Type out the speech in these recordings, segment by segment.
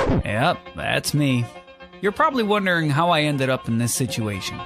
Yep, that's me. You're probably wondering how I ended up in this situation.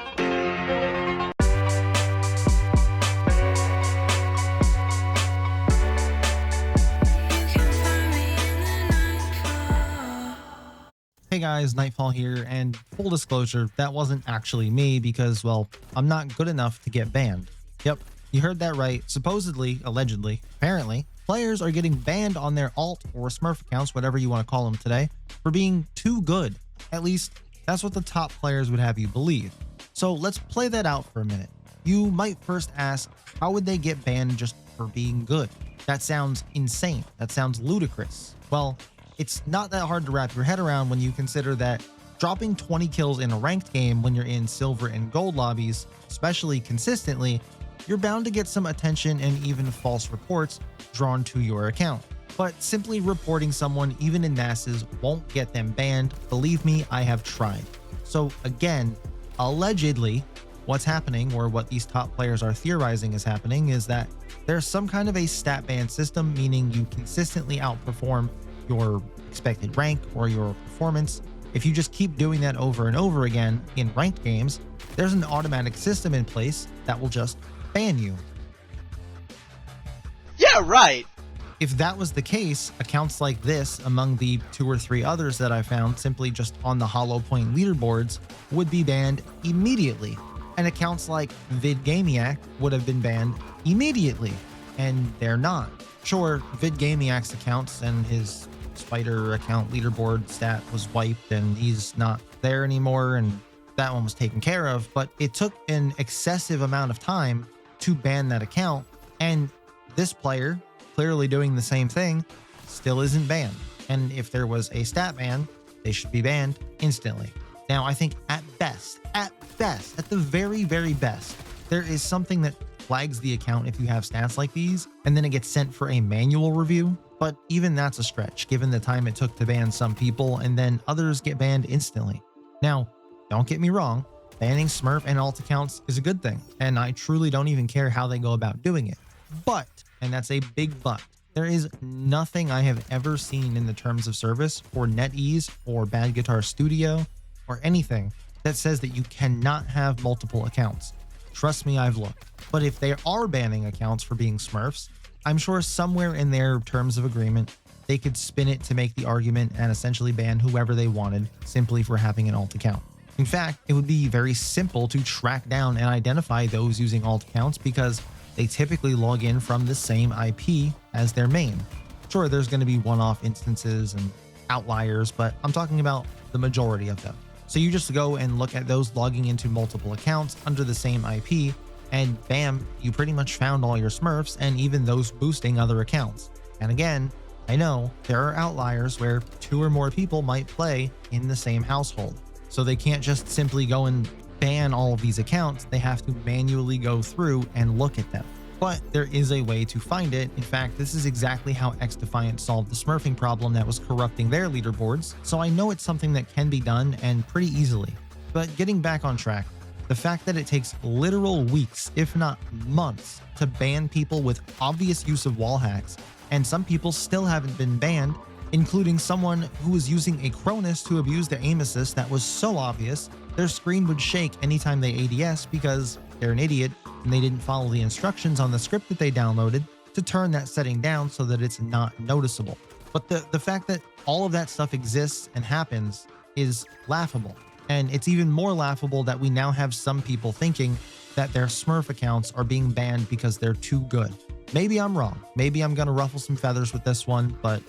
Hey guys, Nightfall here, and full disclosure, that wasn't actually me because, well, I'm not good enough to get banned. Yep, you heard that right. Supposedly, allegedly, apparently, players are getting banned on their alt or Smurf accounts, whatever you want to call them today, for being too good. At least, that's what the top players would have you believe. So let's play that out for a minute. You might first ask, how would they get banned just for being good? That sounds insane. That sounds ludicrous. Well, it's not that hard to wrap your head around when you consider that dropping 20 kills in a ranked game when you're in silver and gold lobbies, especially consistently, you're bound to get some attention and even false reports drawn to your account. But simply reporting someone, even in NASs, won't get them banned. Believe me, I have tried. So again, allegedly, what's happening, or what these top players are theorizing is happening, is that there's some kind of a stat ban system, meaning you consistently outperform your expected rank or your performance. If you just keep doing that over and over again in ranked games, there's an automatic system in place that will just ban you. Yeah, right. If that was the case, accounts like this, among the 2 or 3 others that I found simply just on the Hollow Point leaderboards, would be banned immediately. And accounts like VidGamiac would have been banned immediately, and they're not. Sure, VidGamiac's accounts and his Spider account leaderboard stat was wiped and he's not there anymore, and that one was taken care of, but it took an excessive amount of time to ban that account, and this player, clearly doing the same thing, still isn't banned. And if there was a stat ban, they should be banned instantly. Now, I think at the very, very best, there is something that flags the account if you have stats like these, and then it gets sent for a manual review. But even that's a stretch, given the time it took to ban some people, and then others get banned instantly. Now, don't get me wrong, banning Smurf and alt accounts is a good thing, and I truly don't even care how they go about doing it. But, and that's a big but, there is nothing I have ever seen in the terms of service for NetEase or Bad Guitar Studio or anything that says that you cannot have multiple accounts. Trust me, I've looked. But if they are banning accounts for being Smurfs, I'm sure somewhere in their terms of agreement, they could spin it to make the argument and essentially ban whoever they wanted simply for having an alt account. In fact, it would be very simple to track down and identify those using alt accounts because they typically log in from the same IP as their main. Sure, there's going to be one-off instances and outliers, but I'm talking about the majority of them. So you just go and look at those logging into multiple accounts under the same IP, and bam, you pretty much found all your Smurfs and even those boosting other accounts. And again, I know there are outliers where 2 or more people might play in the same household. So they can't just simply go and ban all of these accounts. They have to manually go through and look at them. But there is a way to find it. In fact, this is exactly how XDefiant solved the smurfing problem that was corrupting their leaderboards. So I know it's something that can be done, and pretty easily. But getting back on track, the fact that it takes literal weeks, if not months, to ban people with obvious use of wall hacks, and some people still haven't been banned, including someone who was using a Cronus to abuse their aim assist that was so obvious, their screen would shake anytime they ADS because they're an idiot and they didn't follow the instructions on the script that they downloaded to turn that setting down so that it's not noticeable. But the fact that all of that stuff exists and happens is laughable. And it's even more laughable that we now have some people thinking that their Smurf accounts are being banned because they're too good. Maybe I'm wrong. Maybe I'm going to ruffle some feathers with this one, but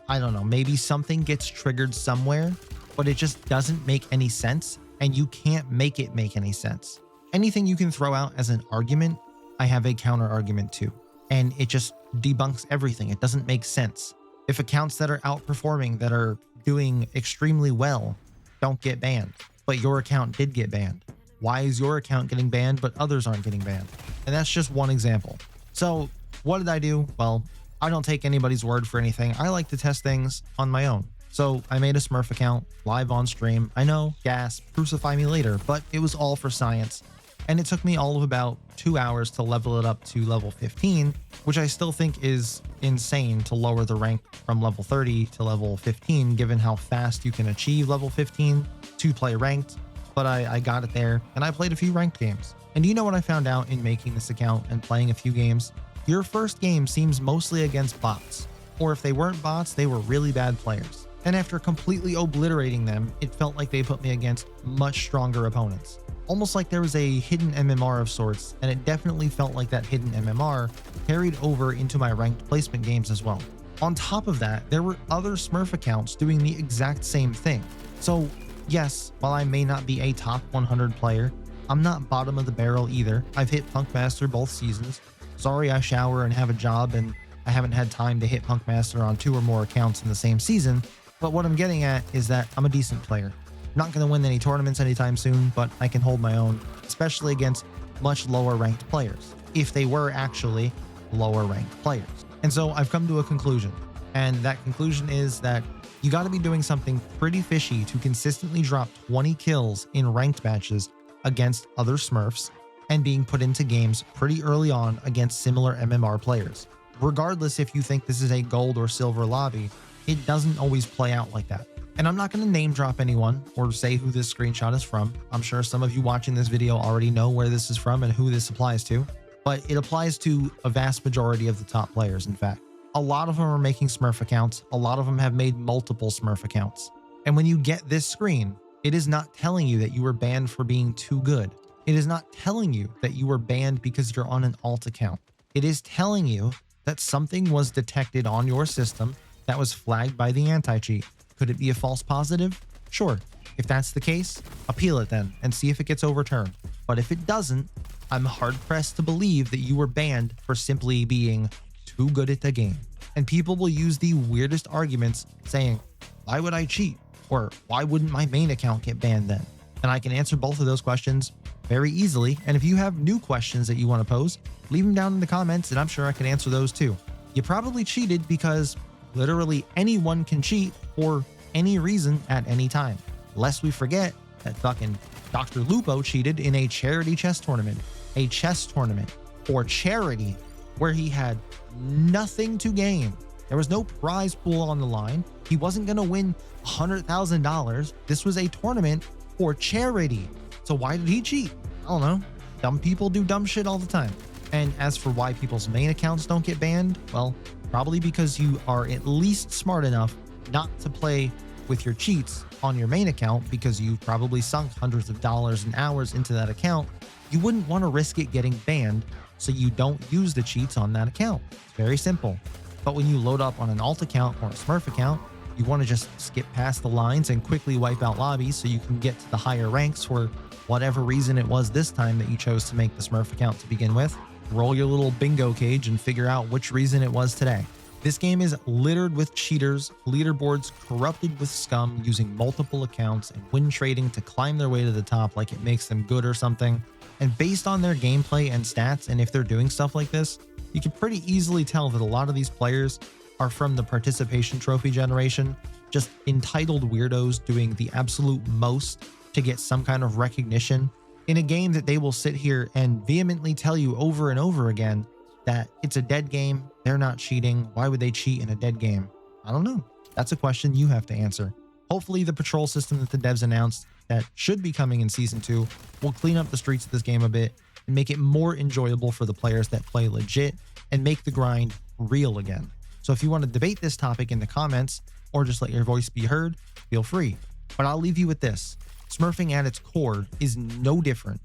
I don't know. Maybe something gets triggered somewhere, but it just doesn't make any sense, and you can't make it make any sense. Anything you can throw out as an argument, I have a counter argument to, and it just debunks everything. It doesn't make sense. If accounts that are outperforming, that are doing extremely well, don't get banned, but your account did get banned, why is your account getting banned but others aren't getting banned? And that's just one example. So what did I do? Well, I don't take anybody's word for anything. I like to test things on my own. So I made a Smurf account live on stream. I know, gasp, crucify me later, but it was all for science. And it took me all of about 2 hours to level it up to level 15, which I still think is insane to lower the rank from level 30 to level 15, given how fast you can achieve level 15 to play ranked. But I got it there, and I played a few ranked games. And you know what I found out in making this account and playing a few games? Your first game seems mostly against bots, or if they weren't bots, they were really bad players. And after completely obliterating them, it felt like they put me against much stronger opponents. Almost like there was a hidden MMR of sorts, and it definitely felt like that hidden MMR carried over into my ranked placement games as well. On top of that, there were other Smurf accounts doing the exact same thing. So yes, while I may not be a top 100 player, I'm not bottom of the barrel either. I've hit Punk Master both seasons. Sorry, I shower and have a job and I haven't had time to hit Punk Master on 2 or more accounts in the same season, but what I'm getting at is that I'm a decent player. Not going to win any tournaments anytime soon, but I can hold my own, especially against much lower ranked players, if they were actually lower ranked players. And so I've come to a conclusion, and that conclusion is that you got to be doing something pretty fishy to consistently drop 20 kills in ranked matches against other Smurfs and being put into games pretty early on against similar MMR players. Regardless if you think this is a gold or silver lobby, it doesn't always play out like that. And I'm not going to name drop anyone or say who this screenshot is from. I'm sure some of you watching this video already know where this is from and who this applies to, but it applies to a vast majority of the top players, in fact. A lot of them are making Smurf accounts. A lot of them have made multiple Smurf accounts. And when you get this screen, it is not telling you that you were banned for being too good. It is not telling you that you were banned because you're on an alt account. It is telling you that something was detected on your system that was flagged by the anti-cheat. Could it be a false positive? Sure. If that's the case, appeal it then and see if it gets overturned. But if it doesn't, I'm hard-pressed to believe that you were banned for simply being too good at the game. And people will use the weirdest arguments saying, why would I cheat? Or why wouldn't my main account get banned then? And I can answer both of those questions very easily. And if you have new questions that you want to pose, leave them down in the comments and I'm sure I can answer those too. You probably cheated because literally anyone can cheat for any reason at any time. Lest we forget that fucking Dr. Lupo cheated in a charity chess tournament. A chess tournament for charity where he had nothing to gain. There was no prize pool on the line. He wasn't going to win $100,000. This was a tournament for charity. So why did he cheat? I don't know. Dumb people do dumb shit all the time. And as for why people's main accounts don't get banned, well, probably because you are at least smart enough not to play with your cheats on your main account because you probably sunk hundreds of dollars and hours into that account. You wouldn't want to risk it getting banned, so you don't use the cheats on that account. It's very simple. But when you load up on an alt account or a Smurf account, you want to just skip past the lines and quickly wipe out lobbies so you can get to the higher ranks for whatever reason it was this time that you chose to make the Smurf account to begin with. Roll your little bingo cage and figure out which reason it was today. This game is littered with cheaters, leaderboards corrupted with scum using multiple accounts and win trading to climb their way to the top like it makes them good or something. And based on their gameplay and stats, and if they're doing stuff like this, you can pretty easily tell that a lot of these players are from the participation trophy generation, just entitled weirdos doing the absolute most to get some kind of recognition in a game that they will sit here and vehemently tell you over and over again that it's a dead game, they're not cheating, why would they cheat in a dead game? I don't know. That's a question you have to answer. Hopefully the patrol system that the devs announced that should be coming in Season 2 will clean up the streets of this game a bit and make it more enjoyable for the players that play legit and make the grind real again. So if you want to debate this topic in the comments or just let your voice be heard, feel free. But I'll leave you with this. Smurfing at its core is no different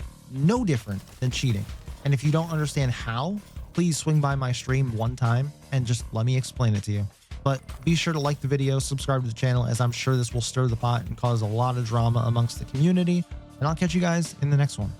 than cheating. And if you don't understand how, please swing by my stream one time and just let me explain it to you. But be sure to like the video, subscribe to the channel, as I'm sure this will stir the pot and cause a lot of drama amongst the community. And I'll catch you guys in the next one.